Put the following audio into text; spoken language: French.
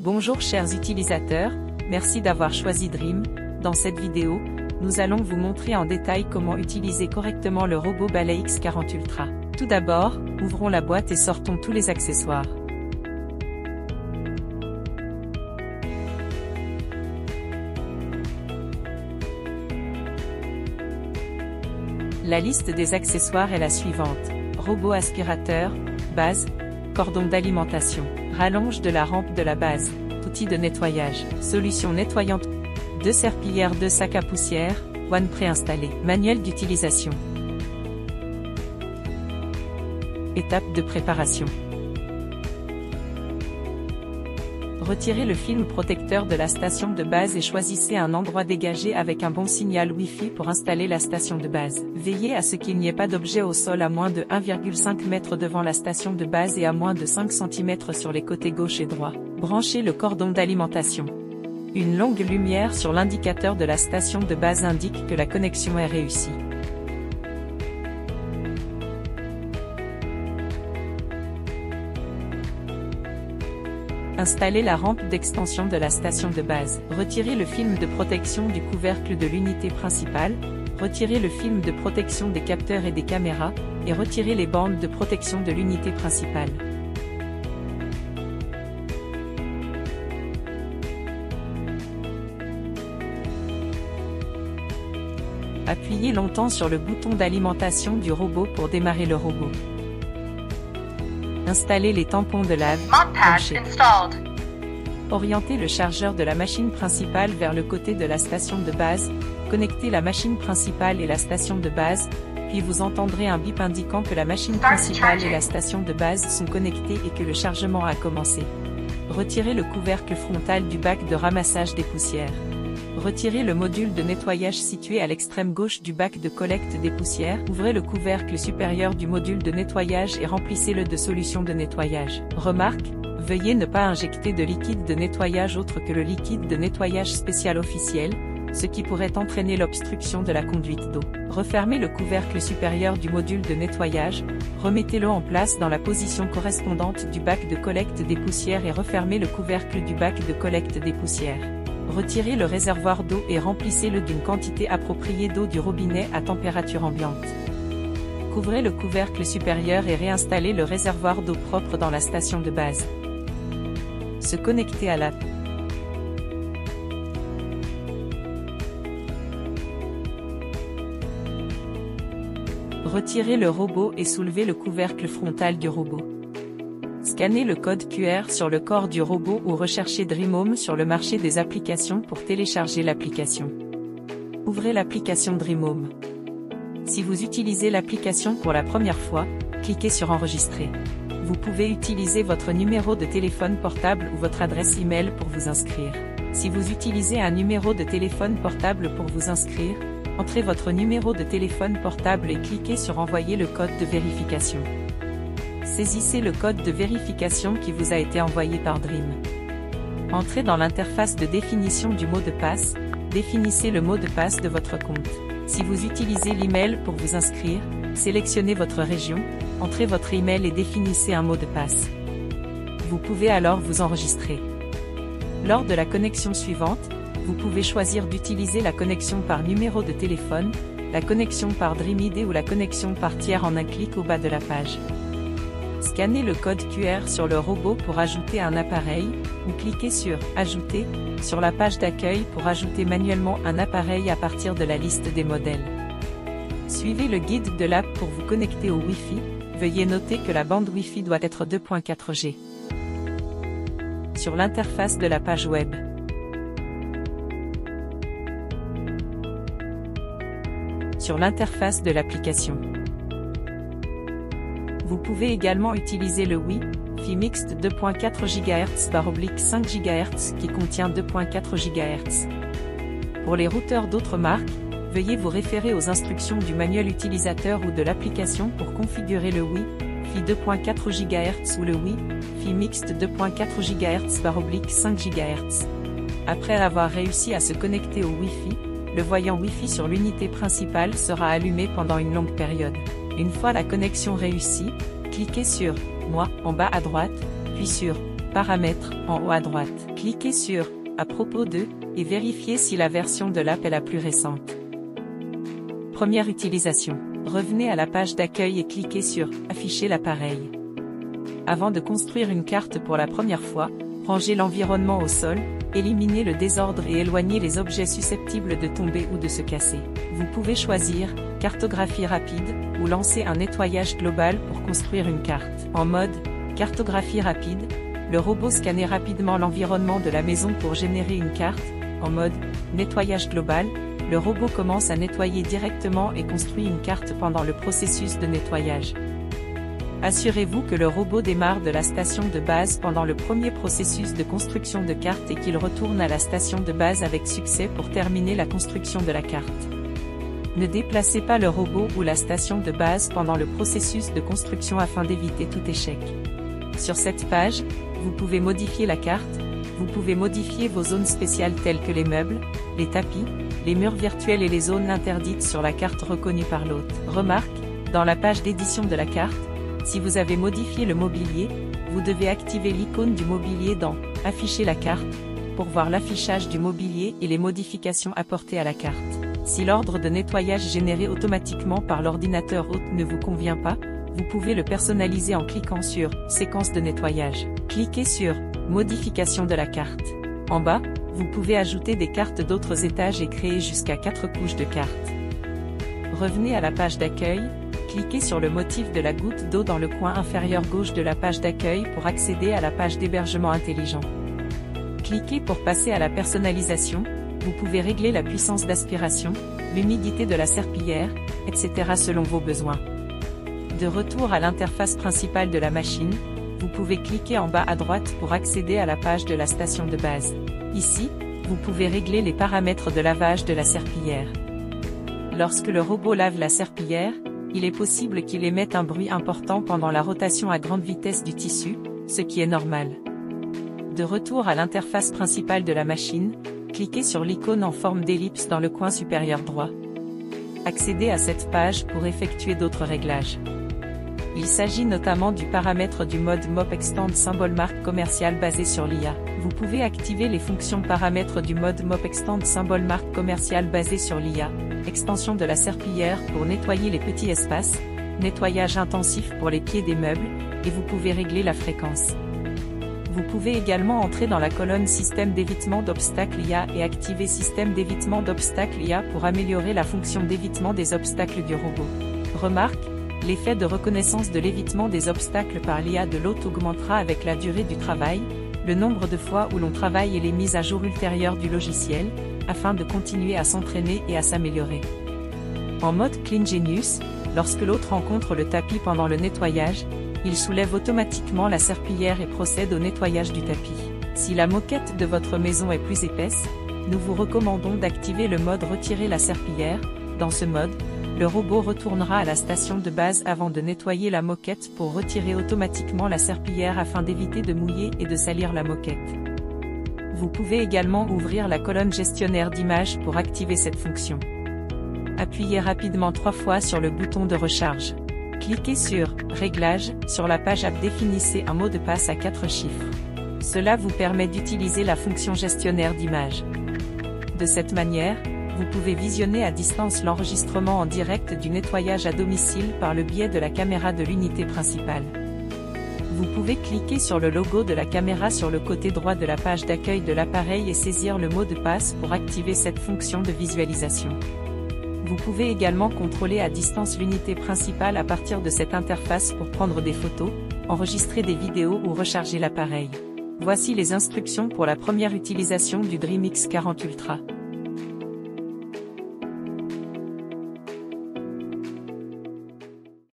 Bonjour chers utilisateurs, merci d'avoir choisi Dream. Dans cette vidéo, nous allons vous montrer en détail comment utiliser correctement le robot balai X40 Ultra. Tout d'abord, ouvrons la boîte et sortons tous les accessoires. La liste des accessoires est la suivante: robot aspirateur, base, cordon d'alimentation, rallonge de la rampe de la base, outils de nettoyage, solution nettoyante, 2 serpillières, 2 sacs à poussière, One préinstallé, manuel d'utilisation. Étape de préparation. Retirez le film protecteur de la station de base et choisissez un endroit dégagé avec un bon signal Wi-Fi pour installer la station de base. Veillez à ce qu'il n'y ait pas d'objet au sol à moins de 1,5 m devant la station de base et à moins de 5 cm sur les côtés gauche et droit. Branchez le cordon d'alimentation. Une longue lumière sur l'indicateur de la station de base indique que la connexion est réussie. Installez la rampe d'extension de la station de base. Retirez le film de protection du couvercle de l'unité principale, retirez le film de protection des capteurs et des caméras, et retirez les bandes de protection de l'unité principale. Appuyez longtemps sur le bouton d'alimentation du robot pour démarrer le robot. Installez les tampons de lave. Orientez le chargeur de la machine principale vers le côté de la station de base, connectez la machine principale et la station de base, puis vous entendrez un bip indiquant que la machine principale et la station de base sont connectées et que le chargement a commencé. Retirez le couvercle frontal du bac de ramassage des poussières. Retirez le module de nettoyage situé à l'extrême gauche du bac de collecte des poussières. Ouvrez le couvercle supérieur du module de nettoyage et remplissez-le de solution de nettoyage. Remarque, veuillez ne pas injecter de liquide de nettoyage autre que le liquide de nettoyage spécial officiel, ce qui pourrait entraîner l'obstruction de la conduite d'eau. Refermez le couvercle supérieur du module de nettoyage, remettez-le en place dans la position correspondante du bac de collecte des poussières et refermez le couvercle du bac de collecte des poussières. Retirez le réservoir d'eau et remplissez-le d'une quantité appropriée d'eau du robinet à température ambiante. Couvrez le couvercle supérieur et réinstallez le réservoir d'eau propre dans la station de base. Se connecter à la Retirez le robot et soulevez le couvercle frontal du robot. Scannez le code QR sur le corps du robot ou recherchez DreamHome sur le marché des applications pour télécharger l'application. Ouvrez l'application DreamHome. Si vous utilisez l'application pour la première fois, cliquez sur Enregistrer. Vous pouvez utiliser votre numéro de téléphone portable ou votre adresse email pour vous inscrire. Si vous utilisez un numéro de téléphone portable pour vous inscrire, entrez votre numéro de téléphone portable et cliquez sur Envoyer le code de vérification. Saisissez le code de vérification qui vous a été envoyé par Dream. Entrez dans l'interface de définition du mot de passe, définissez le mot de passe de votre compte. Si vous utilisez l'email pour vous inscrire, sélectionnez votre région, entrez votre email et définissez un mot de passe. Vous pouvez alors vous enregistrer. Lors de la connexion suivante, vous pouvez choisir d'utiliser la connexion par numéro de téléphone, la connexion par Dream ID ou la connexion par tiers en un clic au bas de la page. Scannez le code QR sur le robot pour ajouter un appareil, ou cliquez sur « Ajouter » sur la page d'accueil pour ajouter manuellement un appareil à partir de la liste des modèles. Suivez le guide de l'app pour vous connecter au Wi-Fi, veuillez noter que la bande Wi-Fi doit être 2.4G. Sur l'interface de la page web. Sur l'interface de l'application. Vous pouvez également utiliser le Wi-Fi mixte 2.4 GHz/5 GHz qui contient 2.4 GHz. Pour les routeurs d'autres marques, veuillez vous référer aux instructions du manuel utilisateur ou de l'application pour configurer le Wi-Fi 2.4 GHz ou le Wi-Fi mixte 2.4 GHz/5 GHz. Après avoir réussi à se connecter au Wi-Fi, le voyant Wi-Fi sur l'unité principale sera allumé pendant une longue période. Une fois la connexion réussie, cliquez sur « Moi » en bas à droite, puis sur Paramètres, en haut à droite. Cliquez sur « À propos de » et vérifiez si la version de l'app est la plus récente. Première utilisation. Revenez à la page d'accueil et cliquez sur « Afficher l'appareil ». Avant de construire une carte pour la première fois, rangez l'environnement au sol, éliminez le désordre et éloignez les objets susceptibles de tomber ou de se casser. Vous pouvez choisir « Cartographie rapide » ou lancer un nettoyage global pour construire une carte. En mode « Cartographie rapide », le robot scannait rapidement l'environnement de la maison pour générer une carte. En mode « Nettoyage global », le robot commence à nettoyer directement et construit une carte pendant le processus de nettoyage. Assurez-vous que le robot démarre de la station de base pendant le premier processus de construction de carte et qu'il retourne à la station de base avec succès pour terminer la construction de la carte. Ne déplacez pas le robot ou la station de base pendant le processus de construction afin d'éviter tout échec. Sur cette page, vous pouvez modifier la carte, vous pouvez modifier vos zones spéciales telles que les meubles, les tapis, les murs virtuels et les zones interdites sur la carte reconnue par l'hôte. Remarque, dans la page d'édition de la carte, si vous avez modifié le mobilier, vous devez activer l'icône du mobilier dans « Afficher la carte » pour voir l'affichage du mobilier et les modifications apportées à la carte. Si l'ordre de nettoyage généré automatiquement par l'ordinateur hôte ne vous convient pas, vous pouvez le personnaliser en cliquant sur « Séquence de nettoyage ». Cliquez sur « Modification de la carte ». En bas, vous pouvez ajouter des cartes d'autres étages et créer jusqu'à 4 couches de cartes. Revenez à la page d'accueil, cliquez sur le motif de la goutte d'eau dans le coin inférieur gauche de la page d'accueil pour accéder à la page d'hébergement intelligent. Cliquez pour passer à la personnalisation, vous pouvez régler la puissance d'aspiration, l'humidité de la serpillière, etc. selon vos besoins. De retour à l'interface principale de la machine, vous pouvez cliquer en bas à droite pour accéder à la page de la station de base. Ici, vous pouvez régler les paramètres de lavage de la serpillière. Lorsque le robot lave la serpillière, il est possible qu'il émette un bruit important pendant la rotation à grande vitesse du tissu, ce qui est normal. De retour à l'interface principale de la machine, cliquez sur l'icône en forme d'ellipse dans le coin supérieur droit. Accédez à cette page pour effectuer d'autres réglages. Il s'agit notamment du paramètre du mode Mop Extend symbole marque commerciale basé sur l'IA. Vous pouvez activer les fonctions paramètres du mode Mop Extend symbole marque commerciale basé sur l'IA, extension de la serpillière pour nettoyer les petits espaces, nettoyage intensif pour les pieds des meubles, et vous pouvez régler la fréquence. Vous pouvez également entrer dans la colonne Système d'évitement d'obstacles IA et activer Système d'évitement d'obstacles IA pour améliorer la fonction d'évitement des obstacles du robot. Remarque, l'effet de reconnaissance de l'évitement des obstacles par l'IA de l'hôte augmentera avec la durée du travail, le nombre de fois où l'on travaille et les mises à jour ultérieures du logiciel, afin de continuer à s'entraîner et à s'améliorer. En mode Clean Genius, lorsque l'hôte rencontre le tapis pendant le nettoyage, il soulève automatiquement la serpillière et procède au nettoyage du tapis. Si la moquette de votre maison est plus épaisse, nous vous recommandons d'activer le mode Retirer la serpillière. Dans ce mode, le robot retournera à la station de base avant de nettoyer la moquette pour retirer automatiquement la serpillière afin d'éviter de mouiller et de salir la moquette. Vous pouvez également ouvrir la colonne gestionnaire d'images pour activer cette fonction. Appuyez rapidement 3 fois sur le bouton de recharge. Cliquez sur « Réglages » sur la page App. Définissez un mot de passe à 4 chiffres. Cela vous permet d'utiliser la fonction gestionnaire d'images. De cette manière, vous pouvez visionner à distance l'enregistrement en direct du nettoyage à domicile par le biais de la caméra de l'unité principale. Vous pouvez cliquer sur le logo de la caméra sur le côté droit de la page d'accueil de l'appareil et saisir le mot de passe pour activer cette fonction de visualisation. Vous pouvez également contrôler à distance l'unité principale à partir de cette interface pour prendre des photos, enregistrer des vidéos ou recharger l'appareil. Voici les instructions pour la première utilisation du DreamX40 Ultra.